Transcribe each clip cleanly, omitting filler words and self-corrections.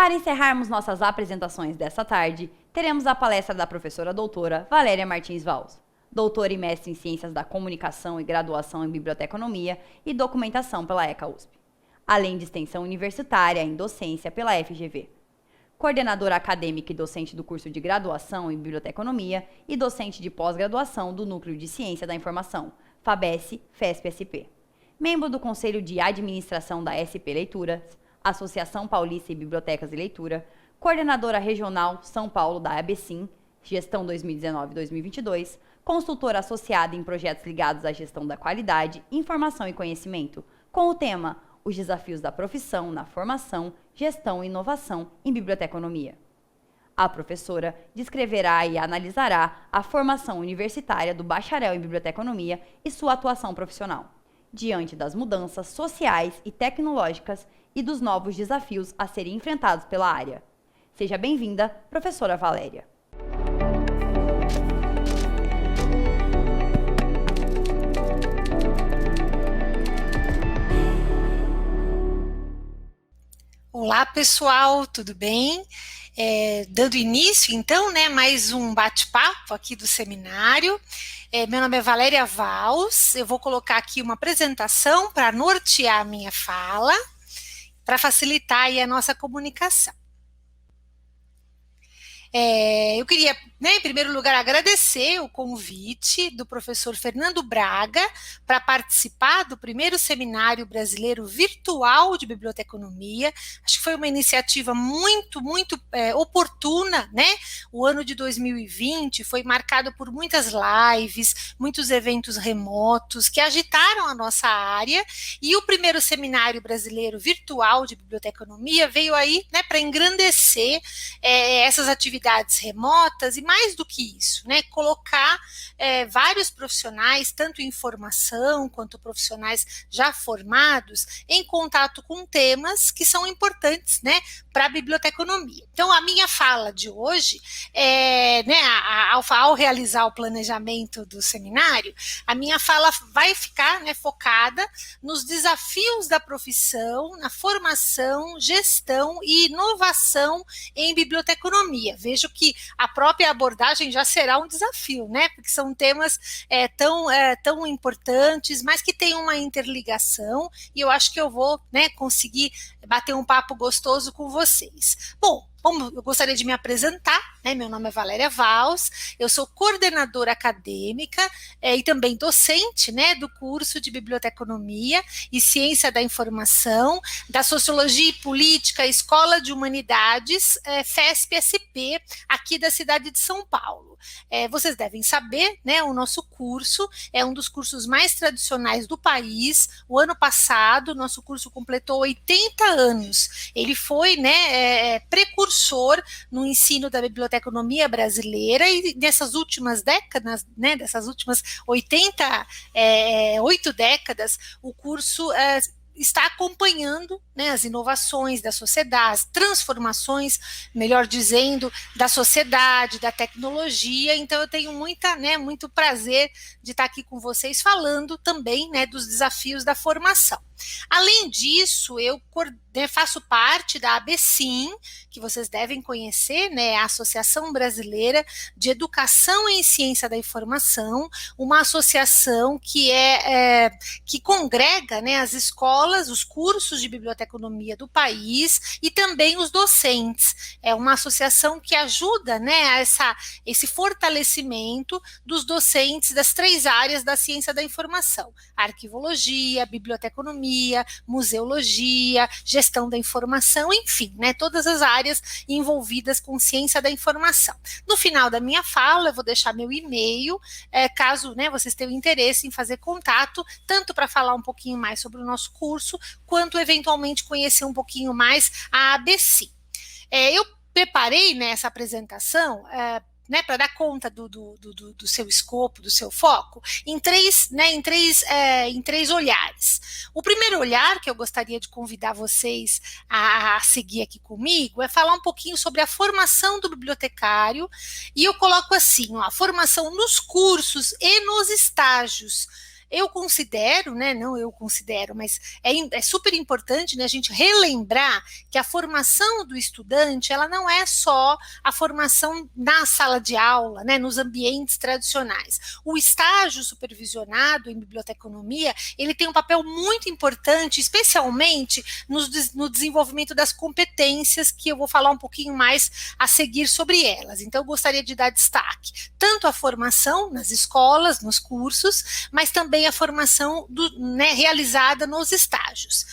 Para encerrarmos nossas apresentações desta tarde, teremos a palestra da professora doutora Valéria Martins Valls, doutora e mestre em Ciências da Comunicação e graduação em Biblioteconomia e Documentação pela ECA USP, além de extensão universitária em docência pela FGV. Coordenadora acadêmica e docente do curso de graduação em Biblioteconomia e docente de pós-graduação do Núcleo de Ciência da Informação, FABESE, FESP-SP. Membro do Conselho de Administração da SP Leituras, Associação Paulista de Bibliotecas e Leitura, coordenadora regional São Paulo da ABCIM, gestão 2019-2022, consultora associada em projetos ligados à gestão da qualidade, informação e conhecimento, com o tema Os desafios da profissão na formação, gestão e inovação em biblioteconomia. A professora descreverá e analisará a formação universitária do bacharel em biblioteconomia e sua atuação profissional, diante das mudanças sociais e tecnológicas e dos novos desafios a serem enfrentados pela área. Seja bem-vinda, professora Valéria. Olá, pessoal, tudo bem? Dando início, então, mais um bate-papo aqui do seminário. Meu nome é Valéria Valls, eu vou colocar aqui uma apresentação para nortear a minha fala, para facilitar aí a nossa comunicação. Eu queria, em primeiro lugar, agradecer o convite do professor Fernando Braga para participar do primeiro seminário brasileiro virtual de biblioteconomia. Acho que foi uma iniciativa muito oportuna, O ano de 2020 foi marcado por muitas lives, muitos eventos remotos que agitaram a nossa área, e o primeiro seminário brasileiro virtual de biblioteconomia veio aí, para engrandecer essas atividades remotas e, mais do que isso, colocar vários profissionais, tanto em formação quanto profissionais já formados, em contato com temas que são importantes, para a biblioteconomia. Então, a minha fala de hoje, ao realizar o planejamento do seminário, a minha fala vai ficar focada nos desafios da profissão, na formação, gestão e inovação em biblioteconomia. Vejo que a própria abordagem já será um desafio, porque são temas tão importantes, mas que têm uma interligação, e eu acho que eu vou conseguir bater um papo gostoso com vocês. Bom, eu gostaria de me apresentar, meu nome é Valéria Valls, eu sou coordenadora acadêmica e também docente, do curso de Biblioteconomia e Ciência da Informação, da Sociologia e Política, Escola de Humanidades, FESP-SP, aqui da cidade de São Paulo. Vocês devem saber, o nosso curso é um dos cursos mais tradicionais do país. O ano passado, nosso curso completou 80 anos. Ele foi, precursor no ensino da biblioteconomia brasileira, e nessas últimas décadas, dessas últimas 8 décadas, o curso está acompanhando as inovações da sociedade, as transformações, melhor dizendo, da sociedade, da tecnologia. Então eu tenho muito prazer de estar aqui com vocês falando também dos desafios da formação. Além disso, eu faço parte da ABCIM, que vocês devem conhecer, a Associação Brasileira de Educação em Ciência da Informação, uma associação que congrega as escolas, os cursos de biblioteconomia do país e também os docentes. É uma associação que ajuda a esse fortalecimento dos docentes das 3 áreas da ciência da informação: arquivologia, biblioteconomia, museologia, gestão da informação, enfim, todas as áreas envolvidas com ciência da informação. No final da minha fala, eu vou deixar meu e-mail, caso vocês tenham interesse em fazer contato, tanto para falar um pouquinho mais sobre o nosso curso, quanto eventualmente conhecer um pouquinho mais a ABC. Eu preparei nessa apresentação para dar conta do seu escopo, do seu foco, em três olhares. O primeiro olhar que eu gostaria de convidar vocês a seguir aqui comigo é falar um pouquinho sobre a formação do bibliotecário, e eu coloco assim, a formação nos cursos e nos estágios eu considero, né, não eu considero, mas é super importante, né, a gente relembrar que a formação do estudante, ela não é só a formação na sala de aula, né, nos ambientes tradicionais. O estágio supervisionado em biblioteconomia, ele tem um papel muito importante, especialmente no desenvolvimento das competências, que eu vou falar um pouquinho mais a seguir sobre elas. Então, eu gostaria de dar destaque tanto à formação nas escolas, nos cursos, mas também a formação realizada nos estágios.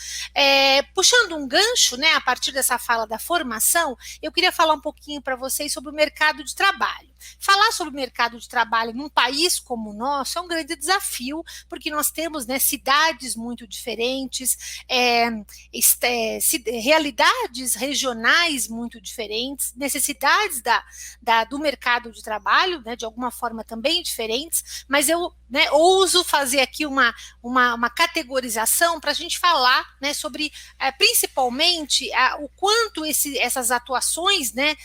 Puxando um gancho, né, a partir dessa fala da formação, eu queria falar um pouquinho para vocês sobre o mercado de trabalho. Falar sobre o mercado de trabalho num país como o nosso é um grande desafio, porque nós temos, né, cidades muito diferentes, realidades regionais muito diferentes, necessidades do mercado de trabalho, né, de alguma forma também diferentes, mas eu, né, ouso fazer aqui uma categorização para a gente falar, né, sobre principalmente o quanto essas atuações, né,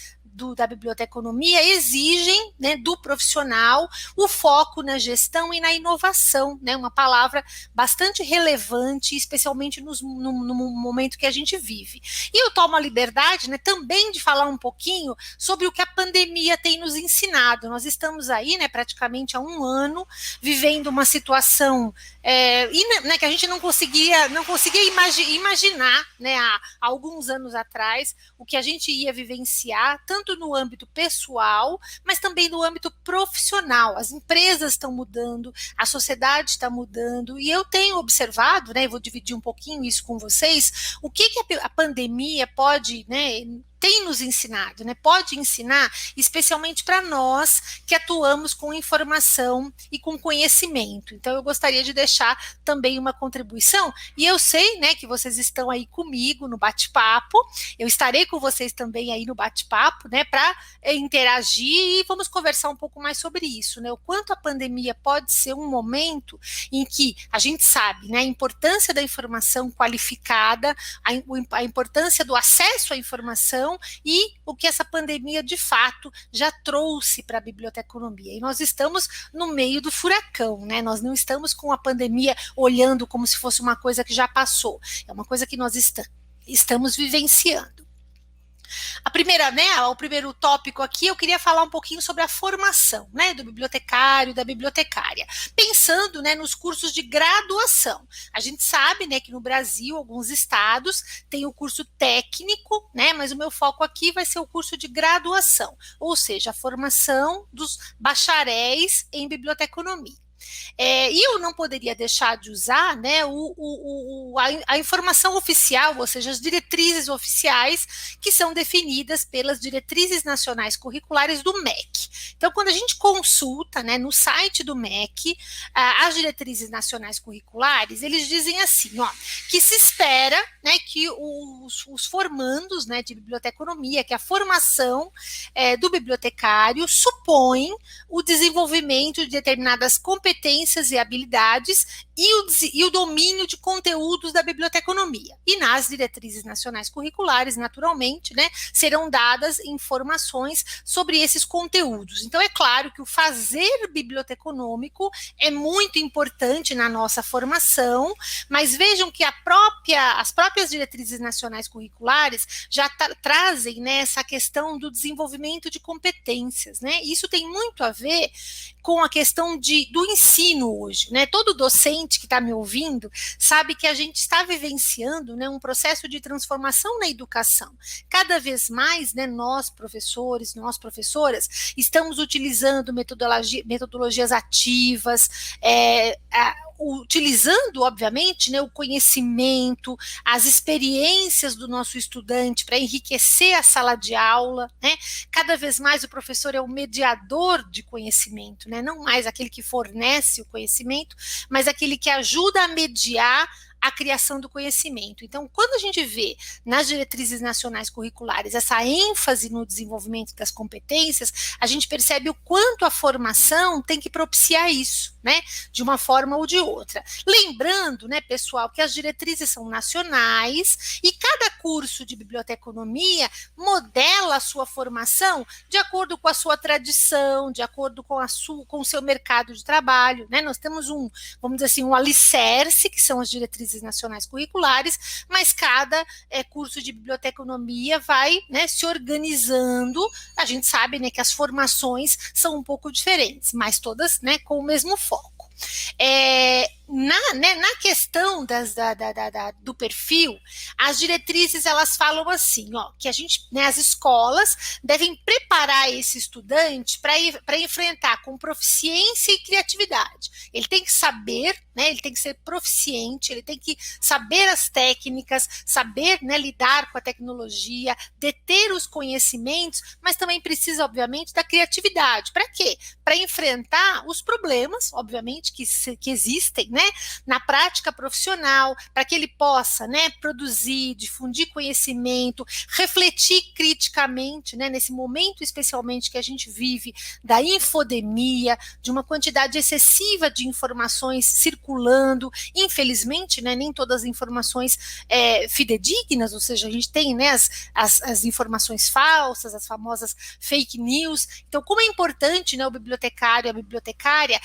da biblioteconomia exigem, né, do profissional o foco na gestão e na inovação, né, uma palavra bastante relevante, especialmente no momento que a gente vive. E eu tomo a liberdade, né, também de falar um pouquinho sobre o que a pandemia tem nos ensinado. Nós estamos aí, né, praticamente há um ano, vivendo uma situação né, que a gente não conseguia imaginar, né, há alguns anos atrás, o que a gente ia vivenciar, tanto no âmbito pessoal, mas também no âmbito profissional. As empresas estão mudando, a sociedade está mudando, e eu tenho observado, né, vou dividir um pouquinho isso com vocês, o que a pandemia pode, né, tem nos ensinado, né? Pode ensinar, especialmente para nós que atuamos com informação e com conhecimento. Então, eu gostaria de deixar também uma contribuição, e eu sei, né, que vocês estão aí comigo no bate-papo, eu estarei com vocês também aí no bate-papo, né, para interagir, e vamos conversar um pouco mais sobre isso, né? O quanto a pandemia pode ser um momento em que a gente sabe, né, a importância da informação qualificada, a importância do acesso à informação, e o que essa pandemia de fato já trouxe para a biblioteconomia. E nós estamos no meio do furacão, né? Nós não estamos com a pandemia olhando como se fosse uma coisa que já passou, é uma coisa que nós estamos vivenciando. O primeiro tópico aqui, eu queria falar um pouquinho sobre a formação, né, do bibliotecário, da bibliotecária, pensando, né, nos cursos de graduação. A gente sabe, né, que no Brasil, alguns estados têm o curso técnico, né, mas o meu foco aqui vai ser o curso de graduação, ou seja, a formação dos bacharéis em biblioteconomia. E eu não poderia deixar de usar, né, a informação oficial, ou seja, as diretrizes oficiais que são definidas pelas diretrizes nacionais curriculares do MEC. Então, quando a gente consulta, né, no site do MEC, as diretrizes nacionais curriculares, eles dizem assim, ó, que se espera, né, que os formandos, né, de biblioteconomia, que a formação do bibliotecário supõe o desenvolvimento de determinadas competências e habilidades e o domínio de conteúdos da biblioteconomia. E nas diretrizes nacionais curriculares, naturalmente, né, serão dadas informações sobre esses conteúdos. Então, é claro que o fazer biblioteconômico é muito importante na nossa formação, mas vejam que as próprias diretrizes nacionais curriculares já trazem, né, essa questão do desenvolvimento de competências, né? Isso tem muito a ver com a questão do ensino hoje, né? Todo docente que está me ouvindo sabe que a gente está vivenciando, né, um processo de transformação na educação. Cada vez mais, né, nós professores, nós professoras, estamos utilizando metodologias ativas, utilizando, obviamente, né, o conhecimento, as experiências do nosso estudante para enriquecer a sala de aula, né? Cada vez mais o professor é o mediador de conhecimento, né? Não mais aquele que fornece o conhecimento, mas aquele que ajuda a mediar a criação do conhecimento. Então, quando a gente vê nas diretrizes nacionais curriculares essa ênfase no desenvolvimento das competências, a gente percebe o quanto a formação tem que propiciar isso, né, de uma forma ou de outra. Lembrando, né, pessoal, que as diretrizes são nacionais e cada curso de biblioteconomia modela a sua formação de acordo com a sua tradição, de acordo com o seu mercado de trabalho, né? Nós temos vamos dizer assim, um alicerce, que são as diretrizes nacionais curriculares, mas cada curso de biblioteconomia vai, né, se organizando. A gente sabe, né, que as formações são um pouco diferentes, mas todas, né, com o mesmo foco. Na questão do perfil, as diretrizes elas falam assim, ó, que a gente, né, as escolas devem preparar esse estudante para enfrentar com proficiência e criatividade. Ele tem que saber, né, ele tem que ser proficiente, ele tem que saber as técnicas, saber, né, lidar com a tecnologia, deter os conhecimentos, mas também precisa, obviamente, da criatividade. Para quê? Para enfrentar os problemas, obviamente, que existem, né, na prática profissional, para que ele possa, né, produzir, difundir conhecimento, refletir criticamente, né, nesse momento especialmente que a gente vive da infodemia, de uma quantidade excessiva de informações circulando, infelizmente, né, nem todas as informações fidedignas, ou seja, a gente tem, né, as informações falsas, as famosas fake news. Então, como é importante, né, o bibliotecário, a bibliotecária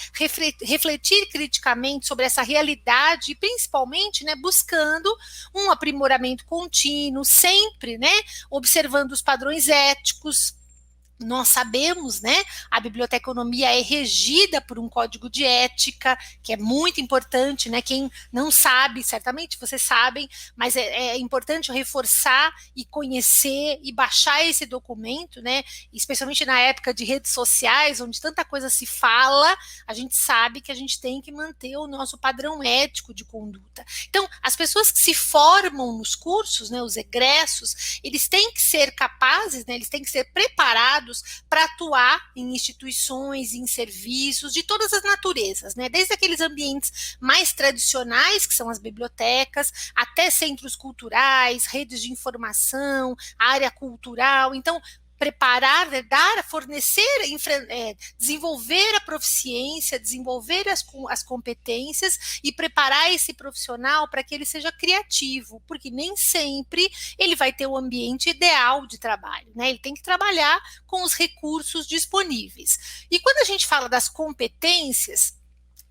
refletir criticamente sobre essa realidade e principalmente, né, buscando um aprimoramento contínuo, sempre, né, observando os padrões éticos. Nós sabemos, né, a biblioteconomia é regida por um código de ética, que é muito importante, né, quem não sabe, certamente vocês sabem, mas é importante reforçar e conhecer e baixar esse documento, né, especialmente na época de redes sociais, onde tanta coisa se fala, a gente sabe que a gente tem que manter o nosso padrão ético de conduta. Então, as pessoas que se formam nos cursos, né, os egressos, eles têm que ser capazes, né, eles têm que ser preparados para atuar em instituições, em serviços de todas as naturezas, né? Desde aqueles ambientes mais tradicionais, que são as bibliotecas, até centros culturais, redes de informação, área cultural. Então, preparar, fornecer, desenvolver a proficiência, desenvolver as competências e preparar esse profissional para que ele seja criativo, porque nem sempre ele vai ter o ambiente ideal de trabalho, né? Ele tem que trabalhar com os recursos disponíveis. E quando a gente fala das competências,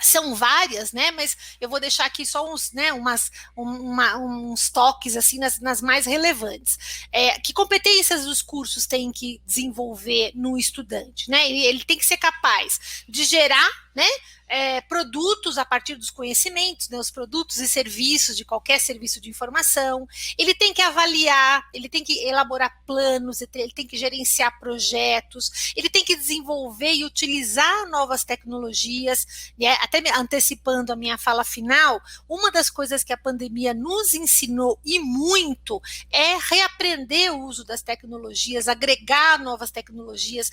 são várias, né? Mas eu vou deixar aqui só uns, né, uns toques assim nas mais relevantes. Que competências os cursos têm que desenvolver no estudante, né? Ele tem que ser capaz de gerar, né, produtos a partir dos conhecimentos, né, os produtos e serviços de qualquer serviço de informação. Ele tem que avaliar, ele tem que elaborar planos, ele tem que gerenciar projetos, ele tem que desenvolver e utilizar novas tecnologias, né? Até antecipando a minha fala final, uma das coisas que a pandemia nos ensinou e muito é reaprender o uso das tecnologias, agregar novas tecnologias,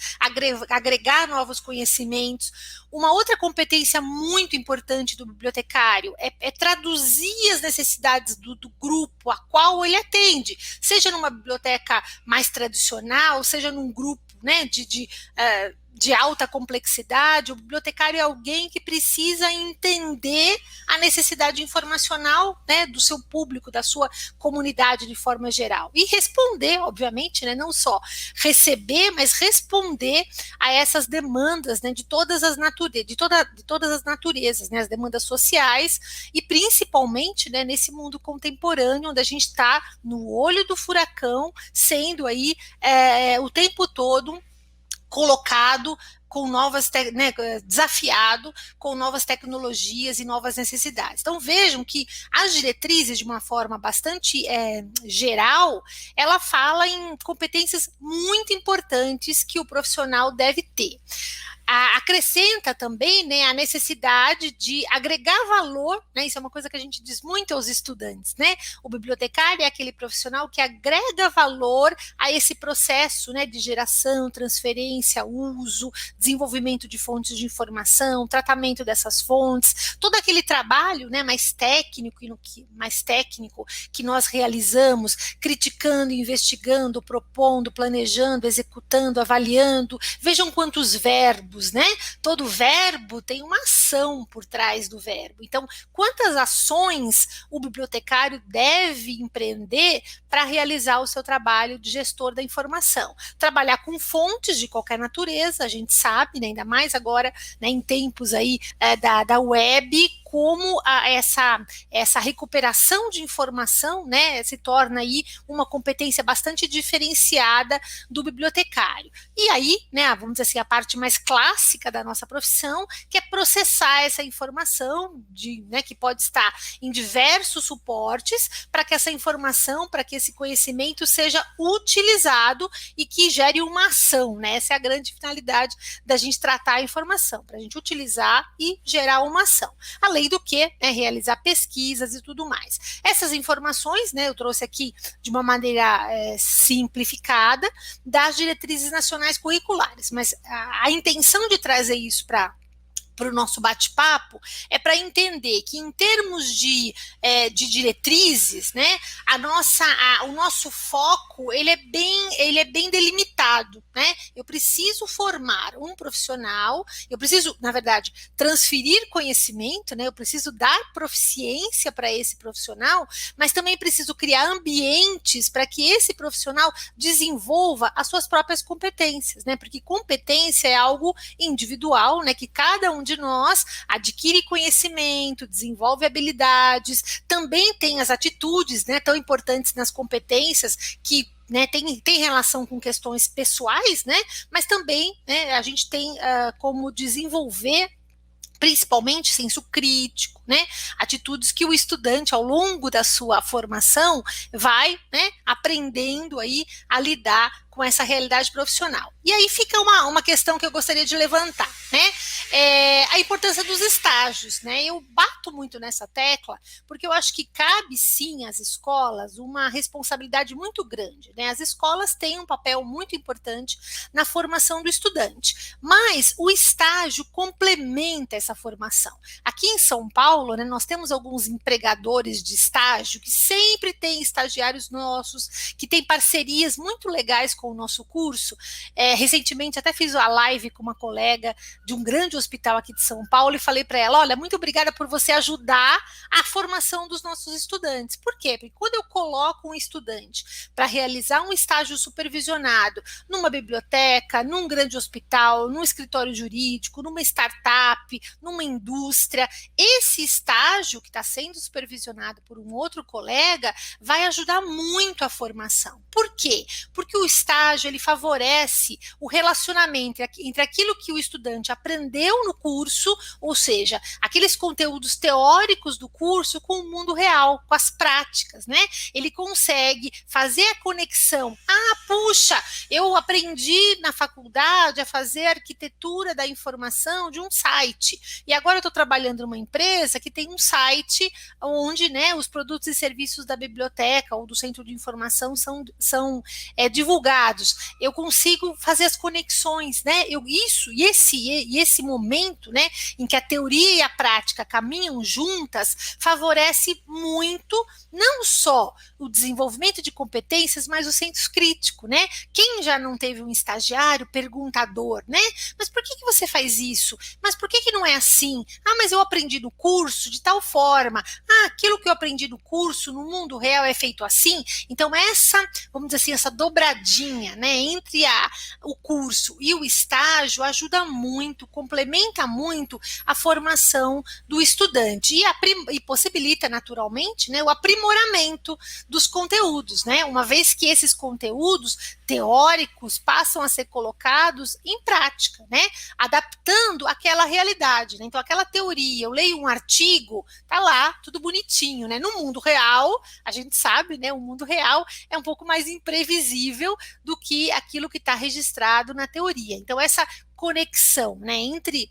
agregar novos conhecimentos. Uma outra competência muito importante do bibliotecário é traduzir as necessidades do grupo a qual ele atende, seja numa biblioteca mais tradicional, seja num grupo, né, de alta complexidade. O bibliotecário é alguém que precisa entender a necessidade informacional, né, do seu público, da sua comunidade de forma geral. E responder, obviamente, né, não só receber, mas responder a essas demandas, né, de todas as naturezas, né, as demandas sociais e principalmente, né, nesse mundo contemporâneo, onde a gente está no olho do furacão, sendo aí o tempo todo colocado com desafiado com novas tecnologias e novas necessidades. Então vejam que as diretrizes, de uma forma bastante geral, ela fala em competências muito importantes que o profissional deve ter. acrescenta também, né, a necessidade de agregar valor, né, isso é uma coisa que a gente diz muito aos estudantes, né, o bibliotecário é aquele profissional que agrega valor a esse processo, né, de geração, transferência, uso, desenvolvimento de fontes de informação, tratamento dessas fontes, todo aquele trabalho, né, mais técnico que nós realizamos, criticando, investigando, propondo, planejando, executando, avaliando. Vejam quantos verbos, né? Todo verbo tem uma ação por trás do verbo. Então, quantas ações o bibliotecário deve empreender para realizar o seu trabalho de gestor da informação? Trabalhar com fontes de qualquer natureza, a gente sabe, né, ainda mais agora, né, em tempos aí da web, como essa recuperação de informação, né, se torna aí uma competência bastante diferenciada do bibliotecário. E aí, né, vamos dizer assim, a parte mais clássica da nossa profissão, que é processar essa informação, né, que pode estar em diversos suportes, para que essa informação, para que esse conhecimento seja utilizado e que gere uma ação, né? Essa é a grande finalidade da gente tratar a informação, para a gente utilizar e gerar uma ação. Além do que, né, realizar pesquisas e tudo mais. Essas informações, né, eu trouxe aqui de uma maneira simplificada das diretrizes nacionais curriculares, mas a intenção de trazer isso para o nosso bate-papo é para entender que em termos de diretrizes, né, o nosso foco ele é bem delimitado, né? Eu preciso formar um profissional, eu preciso, na verdade, transferir conhecimento, né? Eu preciso dar proficiência para esse profissional, mas também preciso criar ambientes para que esse profissional desenvolva as suas próprias competências, né? Porque competência é algo individual, né? Que cada um de nós adquire conhecimento, desenvolve habilidades, também tem as atitudes, né, tão importantes nas competências que, né, tem relação com questões pessoais, né, mas também, né, a gente tem como desenvolver principalmente senso crítico, né, atitudes que o estudante ao longo da sua formação vai, né, aprendendo aí a lidar com essa realidade profissional. E aí fica uma questão que eu gostaria de levantar, né? A importância dos estágios, né? Eu bato muito nessa tecla, porque eu acho que cabe sim às escolas uma responsabilidade muito grande, né? As escolas têm um papel muito importante na formação do estudante, mas o estágio complementa essa formação. Aqui em São Paulo, né, nós temos alguns empregadores de estágio que sempre têm estagiários nossos, que têm parcerias muito legais com o nosso curso. Recentemente até fiz a live com uma colega de um grande hospital aqui de São Paulo e falei para ela, olha, muito obrigada por você ajudar a formação dos nossos estudantes. Por quê? Porque quando eu coloco um estudante para realizar um estágio supervisionado numa biblioteca, num grande hospital, num escritório jurídico, numa startup, numa indústria, esse estágio que está sendo supervisionado por um outro colega vai ajudar muito a formação. Por quê? Porque o estágio ele favorece o relacionamento entre aquilo que o estudante aprendeu no curso, ou seja, aqueles conteúdos teóricos do curso com o mundo real, com as práticas, né? Ele consegue fazer a conexão. Puxa, eu aprendi na faculdade a fazer arquitetura da informação de um site, e agora eu estou trabalhando numa empresa que tem um site onde, né, os produtos e serviços da biblioteca ou do centro de informação são divulgados. Eu consigo fazer as conexões, né? Esse momento, né, em que a teoria e a prática caminham juntas, favorece muito não só o desenvolvimento de competências, mas o senso crítico, né? Quem já não teve um estagiário perguntador, né? Mas por que você faz isso? Mas por que não é assim? Mas eu aprendi no curso de tal forma. Aquilo que eu aprendi no curso, no mundo real, é feito assim. Então vamos dizer assim, essa dobradinha, né, entre o curso e o estágio ajuda muito, complementa muito a formação do estudante e possibilita naturalmente, né, o aprimoramento dos conteúdos, né, uma vez que esses conteúdos teóricos passam a ser colocados em prática, né, adaptando aquela realidade, né? Então aquela teoria, eu leio um artigo, tá lá, tudo bonitinho, né? No mundo real, a gente sabe, né, o mundo real é um pouco mais imprevisível do que aquilo que está registrado na teoria. Então essa conexão, né, entre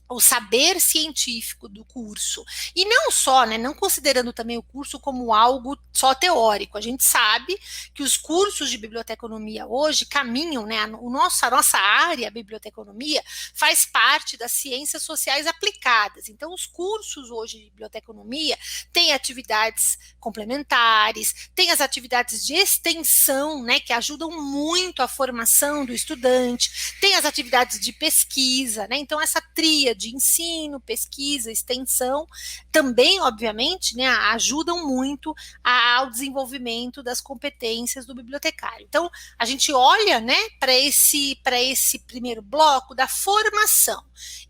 o saber científico do curso, e não só, né, não considerando também o curso como algo só teórico. A gente sabe que os cursos de biblioteconomia hoje caminham, né, a nossa área, a biblioteconomia, faz parte das ciências sociais aplicadas. Então, os cursos hoje de biblioteconomia têm atividades complementares, têm as atividades de extensão, né, que ajudam muito a formação do estudante, tem as atividades de pesquisa, né, então essa tríade de ensino, pesquisa, extensão, também, obviamente, né, ajudam muito ao desenvolvimento das competências do bibliotecário. Então, a gente olha, né, para esse primeiro bloco da formação.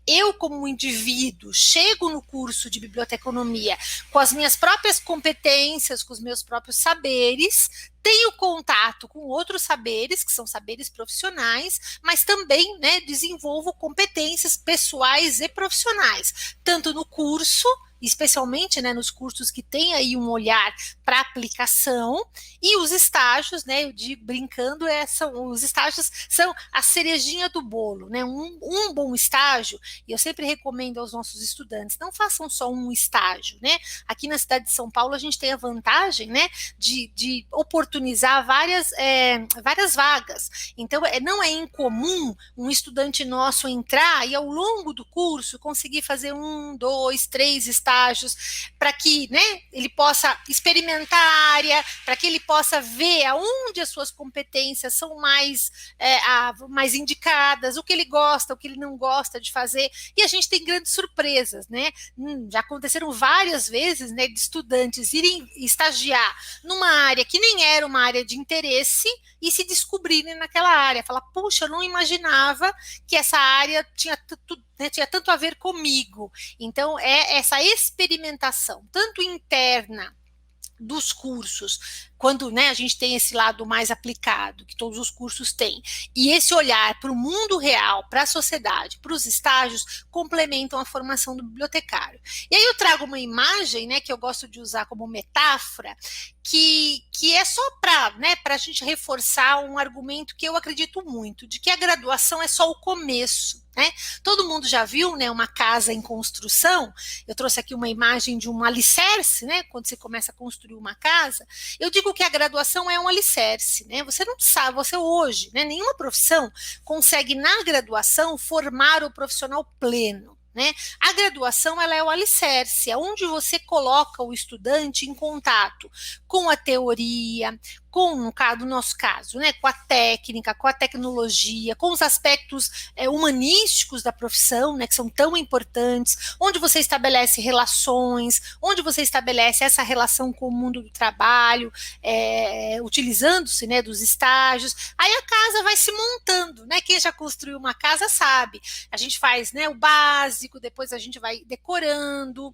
Eu, como um indivíduo, chego no curso de biblioteconomia com as minhas próprias competências, com os meus próprios saberes, tenho contato com outros saberes, que são saberes profissionais, mas também, né, desenvolvo competências pessoais e profissionais, tanto no curso, especialmente, né, nos cursos que têm aí um olhar para aplicação, e os estágios, né, eu digo brincando, os estágios são a cerejinha do bolo, né, um bom estágio, e eu sempre recomendo aos nossos estudantes, não façam só um estágio, né, aqui na cidade de São Paulo a gente tem a vantagem, né, de oportunizar várias vagas, então não é incomum um estudante nosso entrar e ao longo do curso conseguir fazer 1, 2, 3 estágios, para que, né, ele possa experimentar a área, para que ele possa ver aonde as suas competências são mais indicadas, o que ele gosta, o que ele não gosta de fazer, e a gente tem grandes surpresas, né? Já aconteceram várias vezes, né, de estudantes irem estagiar numa área que nem era uma área de interesse e se descobrirem naquela área, falar, puxa, eu não imaginava que essa área tinha tanto a ver comigo. Então, é essa experimentação, tanto interna dos cursos, quando, né, a gente tem esse lado mais aplicado, que todos os cursos têm, e esse olhar para o mundo real, para a sociedade, para os estágios, complementam a formação do bibliotecário. E aí eu trago uma imagem, né, que eu gosto de usar como metáfora, que é só para, né, a gente reforçar um argumento que eu acredito muito, de que a graduação é só o começo. Né? Todo mundo já viu, né, uma casa em construção. Eu trouxe aqui uma imagem de um alicerce, né, quando você começa a construir uma casa. Eu digo que a graduação é um alicerce, né? Você não sabe, você hoje, né, nenhuma profissão consegue na graduação formar o profissional pleno. Né? A graduação ela é o alicerce, é onde você coloca o estudante em contato com a teoria, no nosso caso, né, com a técnica, com a tecnologia, com os aspectos humanísticos da profissão, né, que são tão importantes, onde você estabelece relações, onde você estabelece essa relação com o mundo do trabalho, utilizando-se, né, dos estágios. Aí a casa vai se montando, né? Quem já construiu uma casa sabe. A gente faz, né, o básico, depois a gente vai decorando.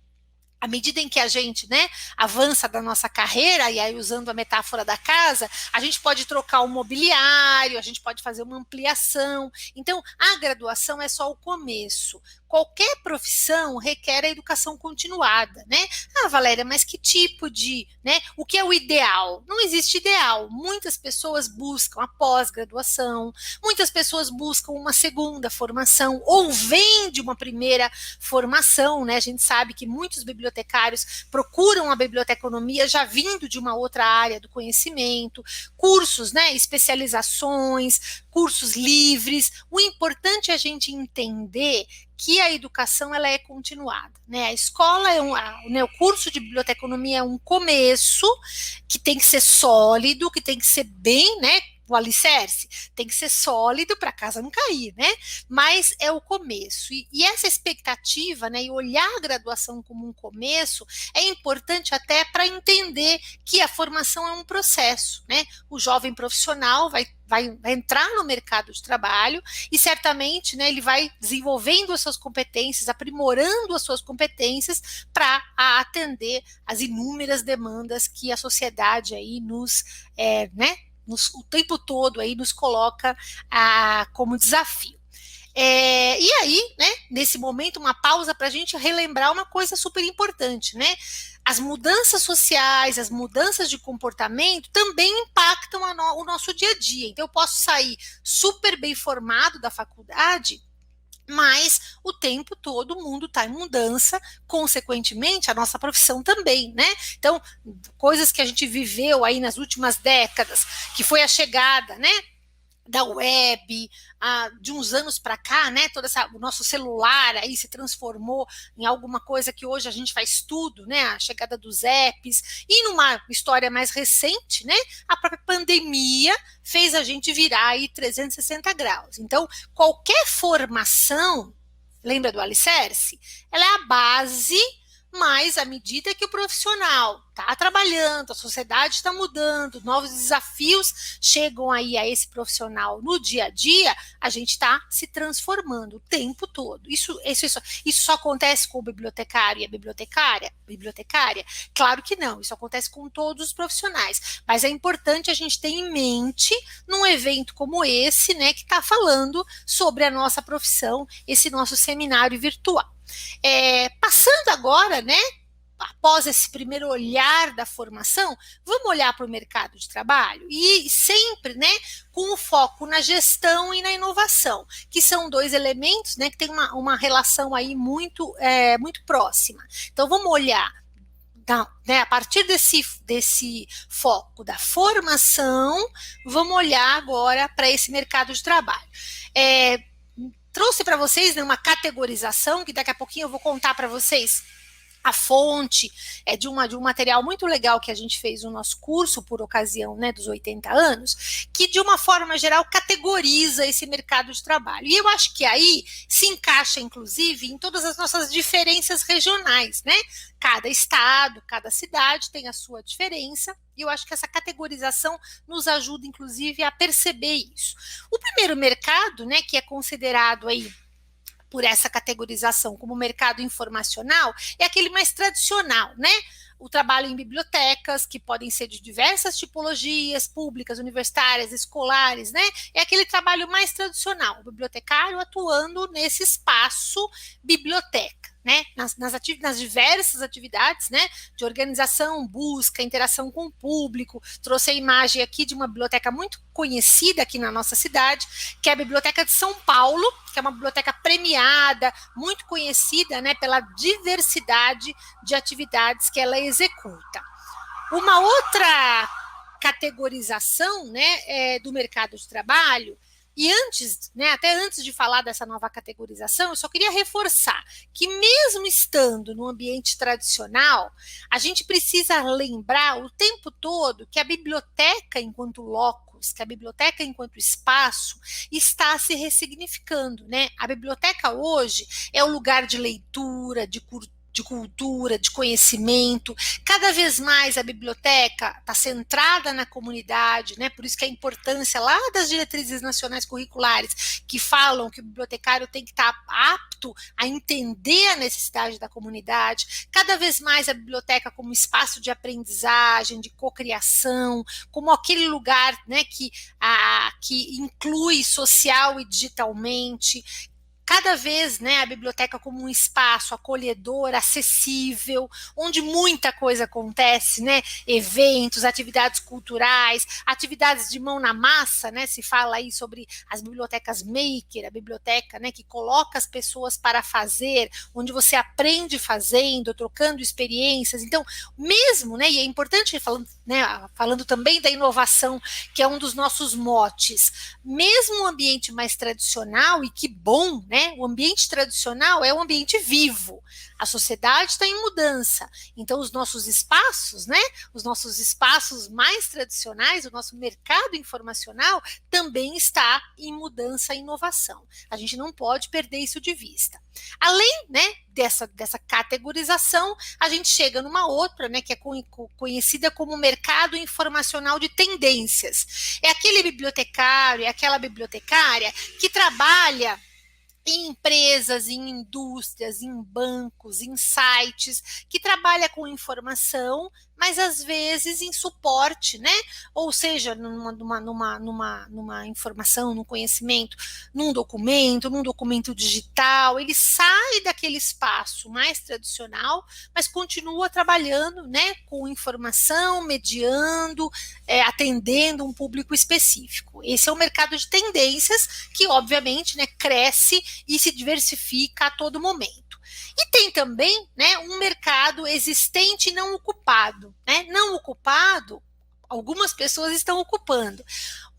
À medida em que a gente, né, avança da nossa carreira, e aí usando a metáfora da casa, a gente pode trocar o mobiliário, a gente pode fazer uma ampliação. Então, a graduação é só o começo. Qualquer profissão requer a educação continuada, né? Ah, Valéria, mas que tipo de, né? O que é o ideal? Não existe ideal. Muitas pessoas buscam a pós-graduação, muitas pessoas buscam uma segunda formação, ou vêm de uma primeira formação, né? A gente sabe que muitos bibliotecários procuram a biblioteconomia já vindo de uma outra área do conhecimento, cursos, né? Especializações, cursos livres. O importante é a gente entender que a educação ela é continuada, né? A escola o curso de biblioteconomia é um começo que tem que ser sólido, que tem que ser bem, né? O alicerce tem que ser sólido para a casa não cair, né? Mas é o começo. E essa expectativa, né, e olhar a graduação como um começo é importante até para entender que a formação é um processo, né? O jovem profissional vai entrar no mercado de trabalho e certamente, né, ele vai desenvolvendo as suas competências, aprimorando as suas competências para atender as inúmeras demandas que a sociedade aí o tempo todo aí nos coloca como desafio. E aí, né, nesse momento, uma pausa para a gente relembrar uma coisa super importante, né? As mudanças sociais, as mudanças de comportamento também impactam o nosso dia a dia. Então, eu posso sair super bem formado da faculdade mas o tempo todo o mundo está em mudança, consequentemente a nossa profissão também, né? Então, coisas que a gente viveu aí nas últimas décadas, que foi a chegada, né, da web, de uns anos para cá, né, o nosso celular aí se transformou em alguma coisa que hoje a gente faz tudo, né, a chegada dos apps, e numa história mais recente, né, a própria pandemia fez a gente virar aí 360 graus. Então, qualquer formação, lembra do alicerce? Ela é a base, mas à medida que o profissional está trabalhando, a sociedade está mudando, novos desafios chegam aí a esse profissional no dia a dia, a gente está se transformando o tempo todo. Isso só acontece com o bibliotecário e a bibliotecária? Claro que não, isso acontece com todos os profissionais, mas é importante a gente ter em mente, num evento como esse, né, que está falando sobre a nossa profissão, esse nosso seminário virtual. Passando agora, né, após esse primeiro olhar da formação, vamos olhar para o mercado de trabalho e sempre, né, com o foco na gestão e na inovação, que são dois elementos, né, que têm uma relação aí muito próxima. Então vamos olhar, né, a partir desse foco da formação, vamos olhar agora para esse mercado de trabalho. Trouxe para vocês, né, uma categorização, que daqui a pouquinho eu vou contar para vocês a fonte de um material muito legal que a gente fez no nosso curso por ocasião, né, dos 80 anos, que de uma forma geral categoriza esse mercado de trabalho. E eu acho que aí se encaixa, inclusive, em todas as nossas diferenças regionais, né? Cada estado, cada cidade tem a sua diferença, e eu acho que essa categorização nos ajuda, inclusive, a perceber isso. O primeiro mercado, né, que é considerado aí por essa categorização como mercado informacional, é aquele mais tradicional, né? O trabalho em bibliotecas, que podem ser de diversas tipologias, públicas, universitárias, escolares, né? É aquele trabalho mais tradicional, o bibliotecário atuando nesse espaço biblioteca, né? Nas diversas atividades, né, de organização, busca, interação com o público. Trouxe a imagem aqui de uma biblioteca muito conhecida aqui na nossa cidade, que é a Biblioteca de São Paulo, que é uma biblioteca premiada, muito conhecida, né, pela diversidade de atividades que ela executa. Uma outra categorização, né, do mercado de trabalho. E antes, né, até antes de falar dessa nova categorização, eu só queria reforçar que mesmo estando no ambiente tradicional, a gente precisa lembrar o tempo todo que a biblioteca enquanto locus, que a biblioteca enquanto espaço está se ressignificando, né? A biblioteca hoje é o lugar de leitura, de cultura, de conhecimento. Cada vez mais a biblioteca está centrada na comunidade, né? Por isso que a importância lá das diretrizes nacionais curriculares, que falam que o bibliotecário tem que estar apto a entender a necessidade da comunidade. Cada vez mais a biblioteca como espaço de aprendizagem, de cocriação, como aquele lugar, né, que inclui social e digitalmente. Cada vez, né, a biblioteca como um espaço acolhedor, acessível, onde muita coisa acontece, né, eventos, atividades culturais, atividades de mão na massa, né, se fala aí sobre as bibliotecas maker, a biblioteca, né, que coloca as pessoas para fazer, onde você aprende fazendo, trocando experiências. Então, mesmo, né, e é importante falando também da inovação, que é um dos nossos motes, mesmo um ambiente mais tradicional, e que bom, né? O ambiente tradicional é um ambiente vivo, a sociedade está em mudança, então os nossos espaços, né? Os nossos espaços mais tradicionais, o nosso mercado informacional também está em mudança e inovação. A gente não pode perder isso de vista. Além, né, dessa categorização, a gente chega numa outra, né, que é conhecida como mercado informacional de tendências. É aquele bibliotecário, é aquela bibliotecária que trabalha em empresas, em indústrias, em bancos, em sites, que trabalha com informação, mas às vezes em suporte, né? Ou seja, numa informação, num conhecimento, num documento digital, ele sai daquele espaço mais tradicional, mas continua trabalhando, né, com informação, mediando, atendendo um público específico. Esse é o mercado de tendências que, obviamente, né, cresce e se diversifica a todo momento. E tem também, né, um mercado existente e não ocupado, né? Não ocupado, algumas pessoas estão ocupando.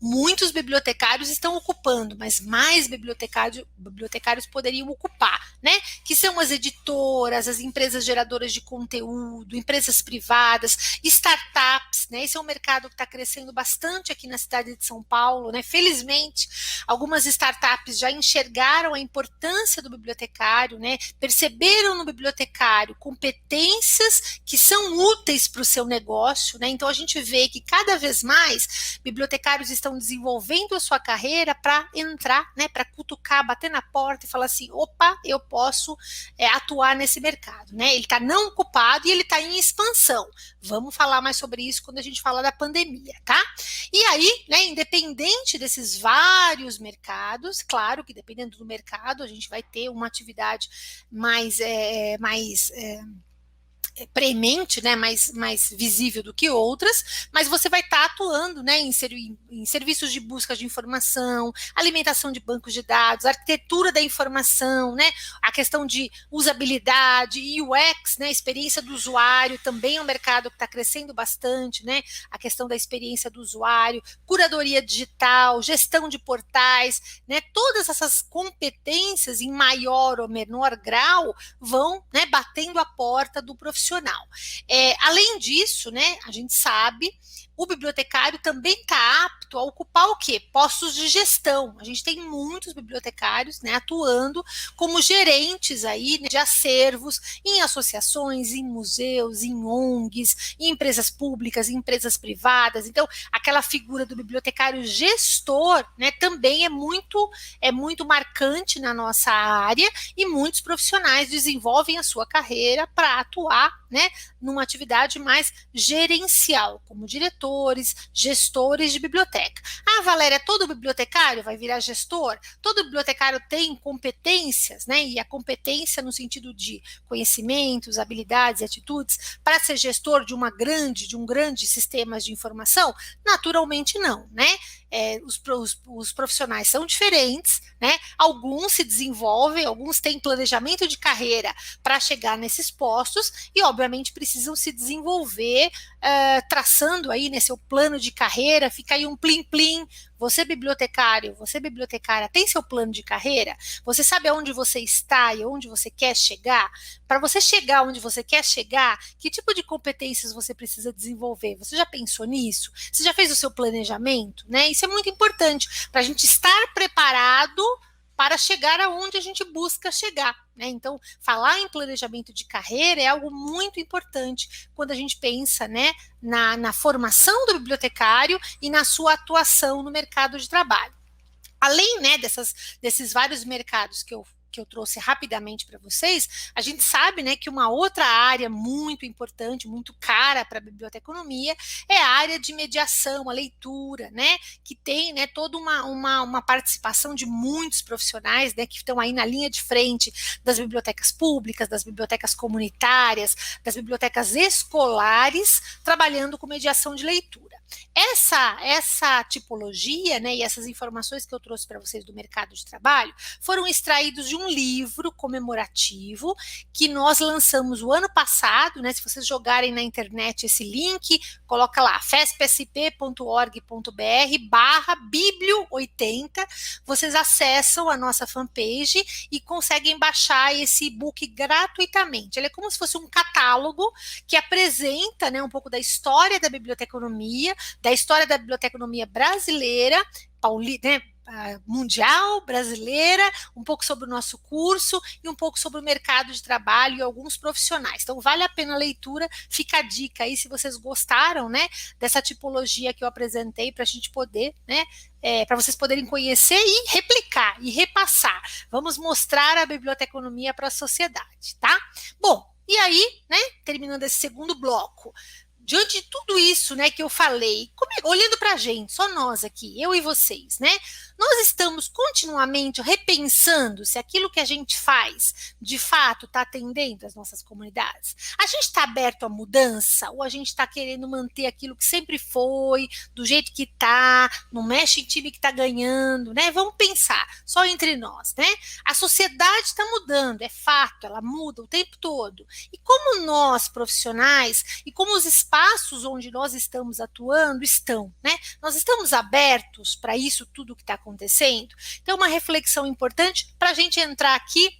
Muitos bibliotecários estão ocupando, mas mais bibliotecários poderiam ocupar, né? Que são as editoras, as empresas geradoras de conteúdo, empresas privadas, startups, né? Esse é um mercado que está crescendo bastante aqui na cidade de São Paulo, né? Felizmente, algumas startups já enxergaram a importância do bibliotecário, né? Perceberam no bibliotecário competências que são úteis para o seu negócio, né? Então a gente vê que cada vez mais bibliotecários estão desenvolvendo a sua carreira para entrar, né, para cutucar, bater na porta e falar assim, opa, eu posso atuar nesse mercado, né? Ele está não ocupado e ele está em expansão. Vamos falar mais sobre isso quando a gente falar da pandemia, tá? E aí, né, independente desses vários mercados, claro que dependendo do mercado, a gente vai ter uma atividade mais premente, né, mais visível do que outras, mas você vai estar atuando, né, em serviços de busca de informação, alimentação de bancos de dados, arquitetura da informação, né, a questão de usabilidade, UX, né, experiência do usuário, também é um mercado que está crescendo bastante, né, a questão da experiência do usuário, curadoria digital, gestão de portais, né, todas essas competências em maior ou menor grau vão, né, batendo a porta do profissional. Além disso, né, a gente sabe, o bibliotecário também está apto a ocupar o quê? Postos de gestão. A gente tem muitos bibliotecários, né, atuando como gerentes aí, né, de acervos em associações, em museus, em ONGs, em empresas públicas, em empresas privadas. Então, aquela figura do bibliotecário gestor, né, também é muito marcante na nossa área e muitos profissionais desenvolvem a sua carreira para atuar, né, numa atividade mais gerencial, como diretores, gestores de biblioteca. Ah, Valéria, todo bibliotecário vai virar gestor? Todo bibliotecário tem competências, né? E a competência no sentido de conhecimentos, habilidades e atitudes para ser gestor de um grande sistema de informação? Naturalmente não, né? Os profissionais são diferentes, né? Alguns se desenvolvem, alguns têm planejamento de carreira para chegar nesses postos e, obviamente, precisam se desenvolver traçando aí, né, seu plano de carreira. Fica aí um plim-plim. Você bibliotecário, você bibliotecária, tem seu plano de carreira? Você sabe aonde você está e aonde você quer chegar? Para você chegar onde você quer chegar, que tipo de competências você precisa desenvolver? Você já pensou nisso? Você já fez o seu planejamento? Né? Isso é muito importante para a gente estar preparado para chegar aonde a gente busca chegar, né? Então, falar em planejamento de carreira é algo muito importante quando a gente pensa, né, na formação do bibliotecário e na sua atuação no mercado de trabalho. Além, né, desses vários mercados que eu trouxe rapidamente para vocês, a gente sabe, né, que uma outra área muito importante, muito cara para a biblioteconomia é a área de mediação, a leitura, né, que tem, né, toda uma participação de muitos profissionais, né, que estão aí na linha de frente das bibliotecas públicas, das bibliotecas comunitárias, das bibliotecas escolares, trabalhando com mediação de leitura. Essa tipologia, né, e essas informações que eu trouxe para vocês do mercado de trabalho foram extraídos de um livro comemorativo que nós lançamos o ano passado, né? Se vocês jogarem na internet esse link, coloca lá fespsp.org.br/biblio80, vocês acessam a nossa fanpage e conseguem baixar esse e-book gratuitamente. Ele é como se fosse um catálogo que apresenta, né, um pouco da história da biblioteconomia, da história da biblioteconomia brasileira, né, mundial, brasileira, um pouco sobre o nosso curso e um pouco sobre o mercado de trabalho e alguns profissionais. Então, vale a pena a leitura, fica a dica aí se vocês gostaram, né, dessa tipologia que eu apresentei para a gente poder, né, para vocês poderem conhecer e replicar e repassar. Vamos mostrar a biblioteconomia para a sociedade, tá? Bom, e aí, né, terminando esse segundo bloco, diante de tudo isso, né, que eu falei, olhando para a gente, só nós aqui, eu e vocês, né, nós estamos continuamente repensando se aquilo que a gente faz, de fato, está atendendo as nossas comunidades. A gente está aberto à mudança ou a gente está querendo manter aquilo que sempre foi, do jeito que está, não mexe em time que está ganhando, né? Vamos pensar, só entre nós, né? A sociedade está mudando, é fato, ela muda o tempo todo. E como nós, profissionais, e como os espaços onde nós estamos atuando estão, né? Nós estamos abertos para isso tudo que está acontecendo? Então, uma reflexão importante para a gente entrar aqui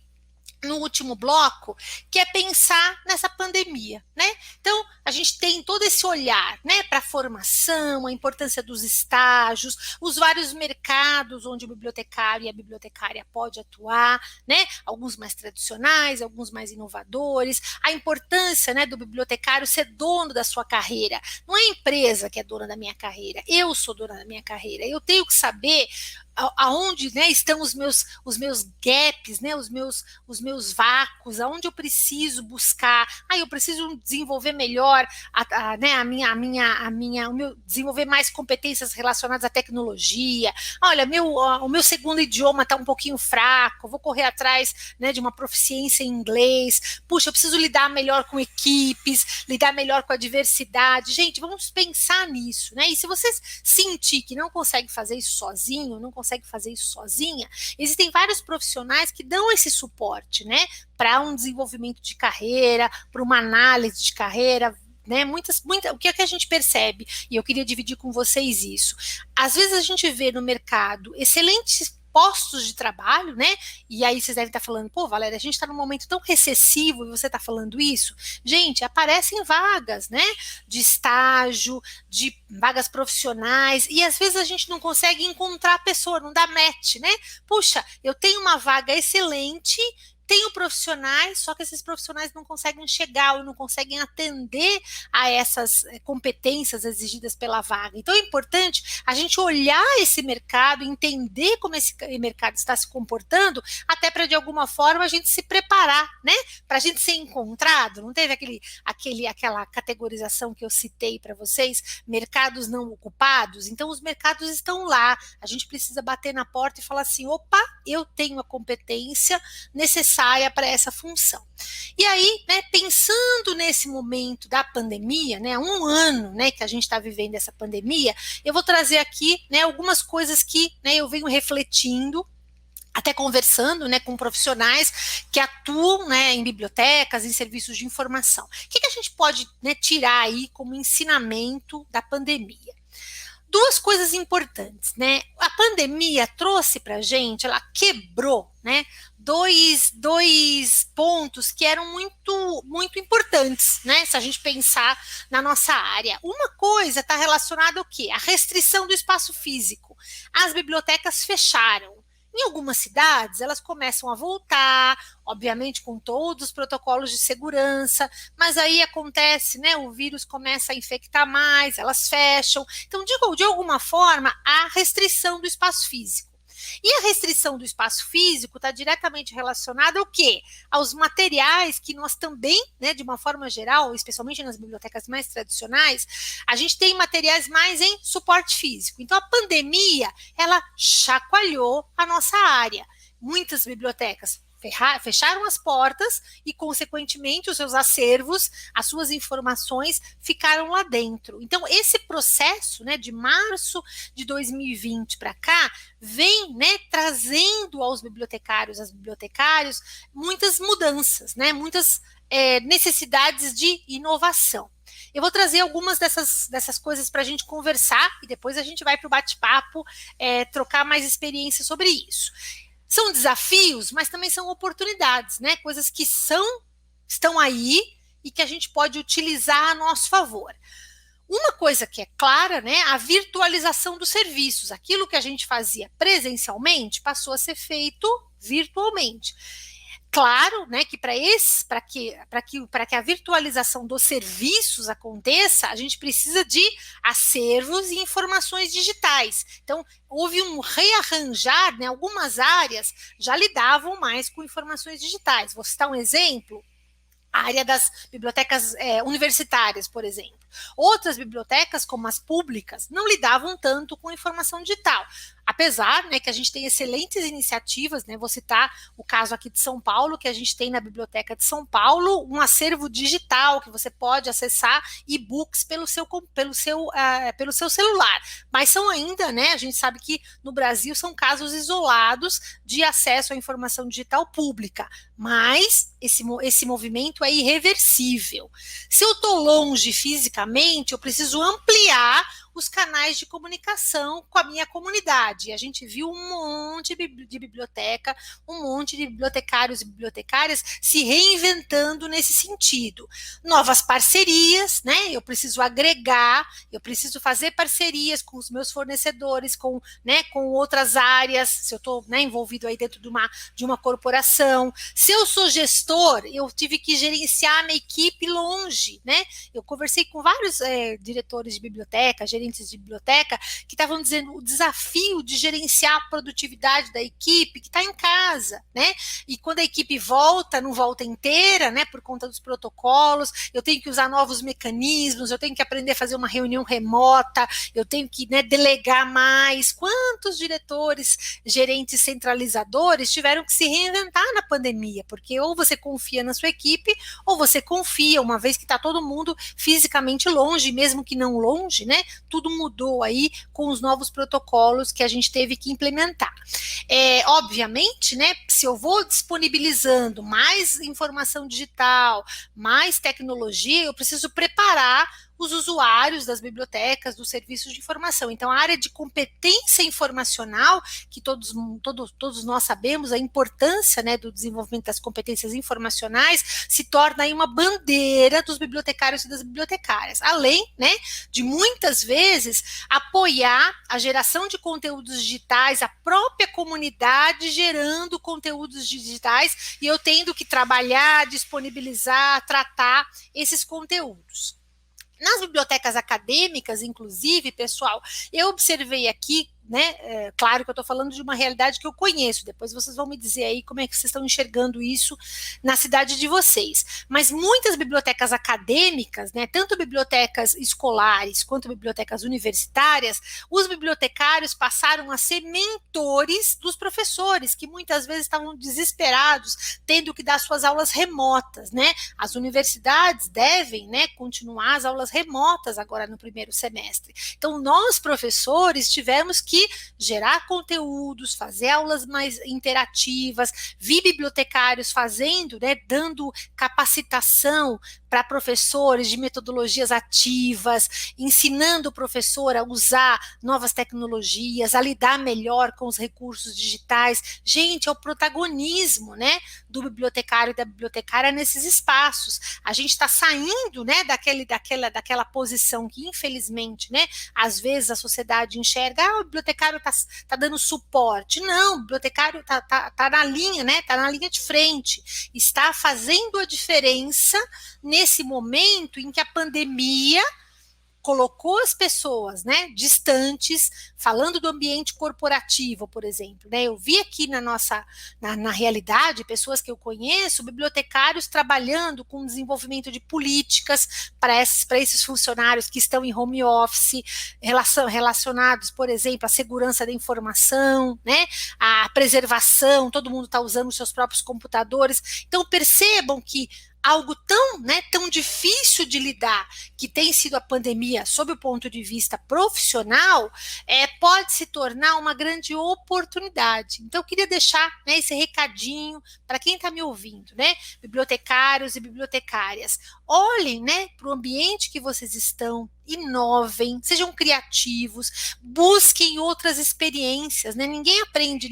no último bloco, que é pensar nessa pandemia, né? Então, a gente tem todo esse olhar, né, para a formação, a importância dos estágios, os vários mercados onde o bibliotecário e a bibliotecária pode atuar, né? Alguns mais tradicionais, alguns mais inovadores, a importância, né, do bibliotecário ser dono da sua carreira. Não é a empresa que é dona da minha carreira, eu sou dona da minha carreira. Eu tenho que saber aonde, né, estão os meus gaps, né, os meus vácuos, aonde eu preciso buscar, eu preciso desenvolver melhor né, desenvolver mais competências relacionadas à tecnologia. Olha, o meu segundo idioma está um pouquinho fraco, vou correr atrás, né, de uma proficiência em inglês. Puxa, eu preciso lidar melhor com equipes, lidar melhor com a diversidade. Gente, vamos pensar nisso, né? E se você sentir que não consegue fazer isso sozinho, não consegue fazer isso sozinha, existem vários profissionais que dão esse suporte, né, para um desenvolvimento de carreira, para uma análise de carreira, né, o que é que a gente percebe, e eu queria dividir com vocês isso. Às vezes a gente vê no mercado excelentes postos de trabalho, né? E aí vocês devem estar falando, pô, Valéria, a gente está num momento tão recessivo e você está falando isso. Gente, aparecem vagas, né? De estágio, de vagas profissionais, e às vezes a gente não consegue encontrar a pessoa, não dá match, né? Puxa, eu tenho uma vaga excelente, tenho profissionais, só que esses profissionais não conseguem chegar ou não conseguem atender a essas competências exigidas pela vaga. Então é importante a gente olhar esse mercado, entender como esse mercado está se comportando, até para de alguma forma a gente se preparar, né? Para a gente ser encontrado. Não teve aquela categorização que eu citei para vocês, mercados não ocupados? Então os mercados estão lá, a gente precisa bater na porta e falar assim, opa, eu tenho a competência necessária para essa função. E aí, né, pensando nesse momento da pandemia, né, 1 ano, né, que a gente está vivendo essa pandemia, eu vou trazer aqui, né, algumas coisas que, né, eu venho refletindo, até conversando, né, com profissionais que atuam, né, em bibliotecas, em serviços de informação. O que a gente pode, né, tirar aí como ensinamento da pandemia? 2 coisas importantes, né? A pandemia trouxe para a gente, ela quebrou, né, dois pontos que eram muito importantes, né? Se a gente pensar na nossa área. Uma coisa está relacionada ao quê? A restrição do espaço físico. As bibliotecas fecharam. Em algumas cidades, elas começam a voltar, obviamente com todos os protocolos de segurança, mas aí acontece, né, o vírus começa a infectar mais, elas fecham. Então, de alguma forma, há restrição do espaço físico. E a restrição do espaço físico está diretamente relacionada ao quê? Aos materiais que nós também, né, de uma forma geral, especialmente nas bibliotecas mais tradicionais, a gente tem materiais mais em suporte físico. Então, a pandemia, ela chacoalhou a nossa área. Muitas bibliotecas fecharam as portas e, consequentemente, os seus acervos, as suas informações ficaram lá dentro. Então, esse processo, né, de março de 2020 para cá, vem, né, trazendo aos bibliotecários, às bibliotecárias, muitas mudanças, né, muitas necessidades de inovação. Eu vou trazer algumas dessas coisas para a gente conversar e depois a gente vai para o bate-papo, trocar mais experiência sobre isso. São desafios, mas também são oportunidades, né? Coisas que estão aí e que a gente pode utilizar a nosso favor. Uma coisa que é clara, né? A virtualização dos serviços. Aquilo que a gente fazia presencialmente passou a ser feito virtualmente. Claro, né, que para que a virtualização dos serviços aconteça, a gente precisa de acervos e informações digitais. Então, houve um rearranjar, né, algumas áreas já lidavam mais com informações digitais. Vou citar um exemplo. a área das bibliotecas universitárias, por exemplo. Outras bibliotecas, como as públicas, não lidavam tanto com informação digital. Apesar, né, que a gente tem excelentes iniciativas, né, vou citar o caso aqui de São Paulo, que a gente tem na Biblioteca de São Paulo um acervo digital que você pode acessar e-books pelo seu celular. Mas são ainda, né, a gente sabe que no Brasil são casos isolados de acesso à informação digital pública, mas esse movimento é irreversível. Se eu estou longe fisicamente, eu preciso ampliar os canais de comunicação com a minha comunidade. A gente viu um monte de biblioteca, um monte de bibliotecários e bibliotecárias se reinventando nesse sentido. Novas parcerias, né? Eu preciso agregar, eu preciso fazer parcerias com os meus fornecedores, com outras áreas, se eu estou, né, envolvido aí dentro de uma corporação. Se eu sou gestor, eu tive que gerenciar a minha equipe longe, né? Eu conversei com vários diretores de biblioteca, gerentes de biblioteca, que estavam dizendo o desafio de gerenciar a produtividade da equipe que está em casa, né? E quando a equipe volta, não volta inteira, né? Por conta dos protocolos, eu tenho que usar novos mecanismos, eu tenho que aprender a fazer uma reunião remota, eu tenho que, né, delegar mais. Quantos diretores, gerentes centralizadores tiveram que se reinventar na pandemia? Porque ou você confia na sua equipe, ou você confia, uma vez que está todo mundo fisicamente longe, mesmo que não longe, né? Tudo mudou aí com os novos protocolos que a gente teve que implementar. Obviamente, né, se eu vou disponibilizando mais informação digital, mais tecnologia, eu preciso preparar os usuários das bibliotecas, dos serviços de informação. Então, a área de competência informacional, que todos nós sabemos a importância, né, do desenvolvimento das competências informacionais, se torna aí uma bandeira dos bibliotecários e das bibliotecárias. Além, né, de muitas vezes apoiar a geração de conteúdos digitais, a própria comunidade gerando conteúdos digitais e eu tendo que trabalhar, disponibilizar, tratar esses conteúdos. Nas bibliotecas acadêmicas, inclusive, pessoal, eu observei aqui, né, claro que eu estou falando de uma realidade que eu conheço, depois vocês vão me dizer aí como é que vocês estão enxergando isso na cidade de vocês, mas muitas bibliotecas acadêmicas, né, tanto bibliotecas escolares quanto bibliotecas universitárias, os bibliotecários passaram a ser mentores dos professores, que muitas vezes estavam desesperados, tendo que dar suas aulas remotas, né, as universidades devem, né, continuar as aulas remotas agora no primeiro semestre, então nós professores tivemos que gerar conteúdos, fazer aulas mais interativas, vi bibliotecários fazendo, né, dando capacitação para professores de metodologias ativas, ensinando o professor a usar novas tecnologias, a lidar melhor com os recursos digitais. Gente, é o protagonismo, né, do bibliotecário e da bibliotecária nesses espaços. A gente está saindo, né, daquela posição que, infelizmente, né, às vezes a sociedade enxerga, o bibliotecário está dando suporte. Não, o bibliotecário está na linha, né, está na linha de frente, está fazendo a diferença nesse momento em que a pandemia colocou as pessoas, né, distantes, falando do ambiente corporativo, por exemplo, né, eu vi aqui na realidade, pessoas que eu conheço, bibliotecários trabalhando com desenvolvimento de políticas para esses funcionários que estão em home office, relacionados, por exemplo, à segurança da informação, né, à preservação, todo mundo está usando os seus próprios computadores, então percebam que algo tão difícil de lidar, que tem sido a pandemia, sob o ponto de vista profissional, pode se tornar uma grande oportunidade. Então, eu queria deixar, né, esse recadinho para quem está me ouvindo, né, bibliotecários e bibliotecárias. Olhem, né, para o ambiente que vocês estão, inovem, sejam criativos, busquem outras experiências, né? Ninguém aprende,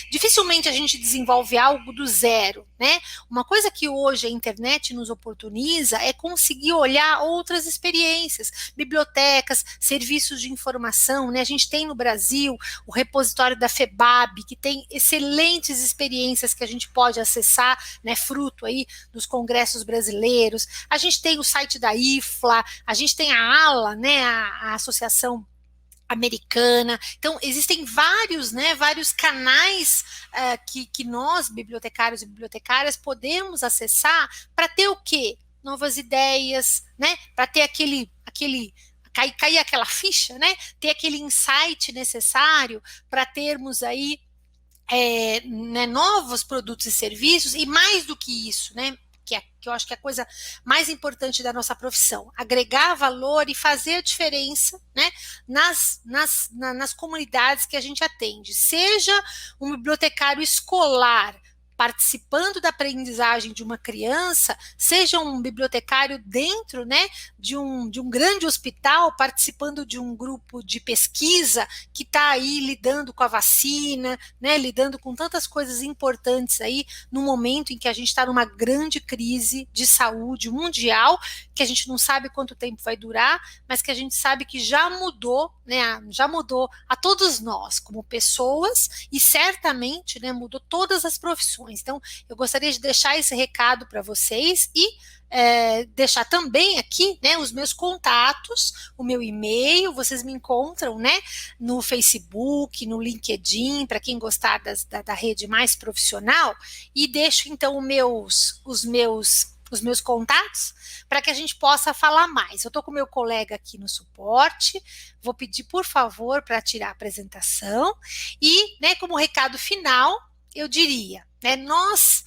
dificilmente a gente desenvolve algo do zero, né? Uma coisa que hoje a internet nos oportuniza é conseguir olhar outras experiências, bibliotecas, serviços de informação, né? A gente tem no Brasil o repositório da FEBAB, que tem excelentes experiências que a gente pode acessar, né? Fruto aí dos congressos brasileiros. A gente tem o site da IFLA, a gente tem a ALA, né, a Associação Americana. Então, existem vários, né, vários canais que nós, bibliotecários e bibliotecárias, podemos acessar para ter o quê? Novas ideias, né? Para ter cair aquela ficha, né? Ter aquele insight necessário para termos aí né, novos produtos e serviços, e mais do que isso, né? Que eu acho que é a coisa mais importante da nossa profissão, agregar valor e fazer a diferença, né, nas comunidades que a gente atende, seja um bibliotecário escolar participando da aprendizagem de uma criança, seja um bibliotecário dentro, né, de um grande hospital, participando de um grupo de pesquisa que está aí lidando com a vacina, né, lidando com tantas coisas importantes aí, no momento em que a gente está numa grande crise de saúde mundial, que a gente não sabe quanto tempo vai durar, mas que a gente sabe que já mudou, né, já mudou a todos nós, como pessoas, e certamente, né, mudou todas as profissões. Então, eu gostaria de deixar esse recado para vocês e deixar também aqui, né, os meus contatos, o meu e-mail, vocês me encontram, né, no Facebook, no LinkedIn, para quem gostar da rede mais profissional, e deixo então os meus contatos para que a gente possa falar mais. Eu estou com o meu colega aqui no suporte, vou pedir, por favor, para tirar a apresentação e, né, como recado final, eu diria, né, nós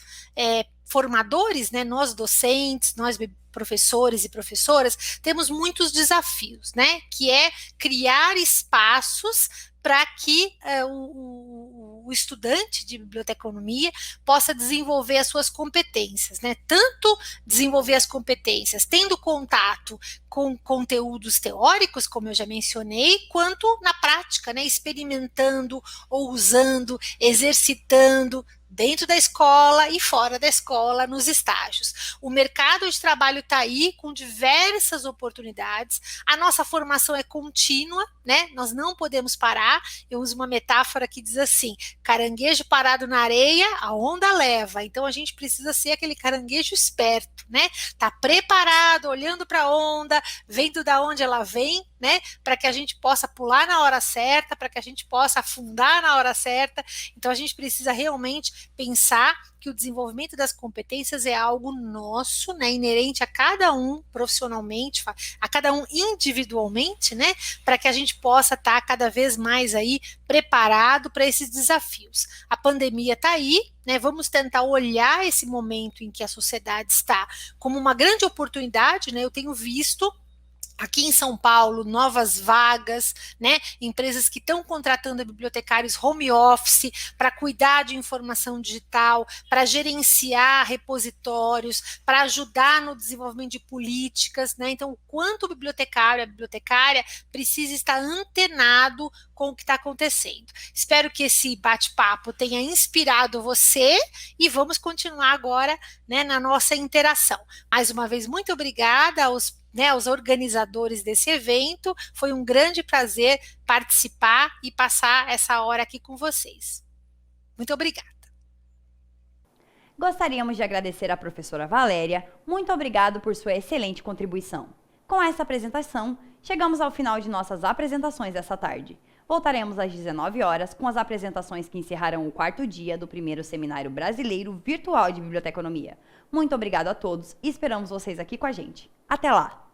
formadores, né, nós docentes, nós professores e professoras, temos muitos desafios, né, que é criar espaços para que o estudante de biblioteconomia possa desenvolver as suas competências, né? Tanto desenvolver as competências tendo contato com conteúdos teóricos, como eu já mencionei, quanto na prática, né? Experimentando ou usando, exercitando, dentro da escola e fora da escola, nos estágios. O mercado de trabalho está aí com diversas oportunidades, a nossa formação é contínua, né? Nós não podemos parar. Eu uso uma metáfora que diz assim: caranguejo parado na areia, a onda leva. Então a gente precisa ser aquele caranguejo esperto, né? Tá preparado, olhando para a onda, vendo da onde ela vem, né? Para que a gente possa pular na hora certa, para que a gente possa afundar na hora certa. Então a gente precisa realmente pensar que o desenvolvimento das competências é algo nosso, né, inerente a cada um profissionalmente, a cada um individualmente, né, para que a gente possa estar cada vez mais aí preparado para esses desafios. A pandemia está aí, né, vamos tentar olhar esse momento em que a sociedade está como uma grande oportunidade, né, eu tenho visto aqui em São Paulo, novas vagas, né? Empresas que estão contratando bibliotecários home office para cuidar de informação digital, para gerenciar repositórios, para ajudar no desenvolvimento de políticas, né? Então, o quanto o bibliotecário, a bibliotecária precisa estar antenado com o que está acontecendo. Espero que esse bate-papo tenha inspirado você e vamos continuar agora, né, na nossa interação. Mais uma vez, muito obrigada aos organizadores desse evento, foi um grande prazer participar e passar essa hora aqui com vocês. Muito obrigada. Gostaríamos de agradecer à professora Valéria, muito obrigado por sua excelente contribuição. Com essa apresentação, chegamos ao final de nossas apresentações dessa tarde. Voltaremos às 19 horas com as apresentações que encerrarão o 4º dia do primeiro Seminário Brasileiro Virtual de Biblioteconomia. Muito obrigado a todos e esperamos vocês aqui com a gente. Até lá!